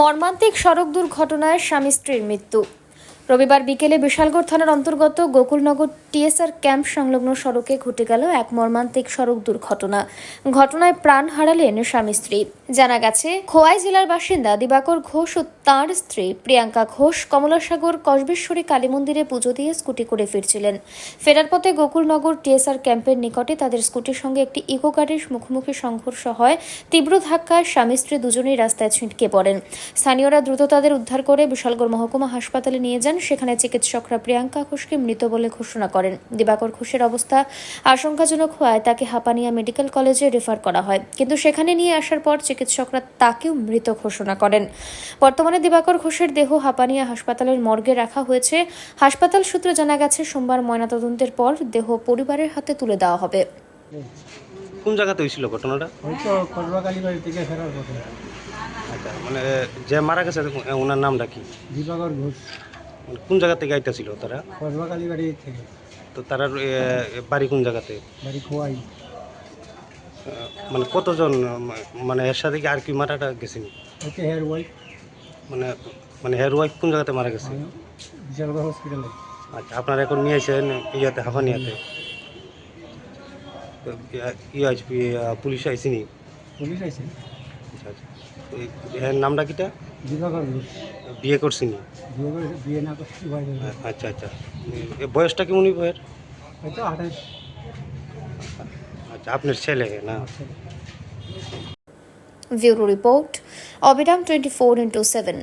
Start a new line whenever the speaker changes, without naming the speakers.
মর্মান্তিক সড়ক দুর্ঘটনায় স্বামী স্ত্রীর মৃত্যু। রবিবার বিকেলে বিশালগড় থানার অন্তর্গত গোকুলনগর টিএসআর ক্যাম্প সংলগ্ন সড়কে ঘটে গেল এক মর্মান্তিক সড়ক দুর্ঘটনা। ঘটনায় প্রাণ হারালেন স্বামী স্ত্রী। জানা গেছে, খোয়াই জেলার বাসিন্দা দিবাকর ঘোষ ও তাঁর স্ত্রী প্রিয়াঙ্কা ঘোষ কমলাসাগর কসবেশ্বরী কালী মন্দিরে পুজো দিয়ে স্কুটি করে ফিরছিলেন। ফেরার পথে গোকুলনগর টিএসআর ক্যাম্পের নিকটে তাদের স্কুটির সঙ্গে একটি ইকো গাড়ির মুখোমুখি সংঘর্ষ হয়। তীব্র ধাক্কায় স্বামী স্ত্রী দুজনেই রাস্তায় ছিটকে পড়েন। স্থানীয়রা দ্রুত তাদের উদ্ধার করে বিশালগড় মহকুমা হাসপাতালে নিয়ে যান। সেখানে চিকিৎসকরা প্রিয়াঙ্কা ঘোষকে মৃত বলে ঘোষণা করেন। দিবাকর ঘোষের অবস্থা আশঙ্কাজনক হওয়ায় তাকে হাপানিয়া মেডিকেল কলেজে রেফার করা হয়, কিন্তু সেখানে নিয়ে আসার পর চিকিৎসকরা তাকেও মৃত ঘোষণা করেন। বর্তমানে দিবাকর ঘোষের দেহ হাপানিয়া হাসপাতালের মর্গে রাখা হয়েছে। হাসপাতাল সূত্রে জানা গেছে, সোমবার ময়নাতদন্তের পর দেহ পরিবারের হাতে তুলে দেওয়া হবে।
কোন জায়গাতে হয়েছিল ঘটনাটা?
হয়তো করবাকালী বাড়ি থেকে ফেরার পথে।
আচ্ছা, মানে যে মারা গেছে ওনার নামটা কি?
দিবাকর ঘোষ।
মানে কোন জায়গা থেকে আইতাছিল তারা?
করবাকালী বাড়ি থেকে।
তো তার বাড়ি কোন জায়গাতে?
বাড়ি খোয়াই।
মানে কতজন, মানে এর সাথে কি আর কি মারাটা গেছেনি?
হচ্ছে হেয়ার ওয়াইফ।
মানে মানে হেয়ার ওয়াইফ কোন জায়গাতে মারা গেছে?
বিশালগড় হসপিটালে।
আচ্ছা, আপনারা এখন নিয়ে আসেন ইয়াতে হাফানিয়াতে? তো পুলিশ আইসিনি?
পুলিশ আছে।
আচ্ছা আচ্ছা, এর নামটা কিটা?
দিবাকর ঘোষ।
বিয়ে করছিনি?
বিয়ে না করছি ভাই।
আচ্ছা আচ্ছা, বয়সটা কেমন বইয়ের?
হয়তো 28।
আচ্ছা, আপনার ছেলে না?
ব্যুরো রিপোর্ট, অবিরাম 24/7।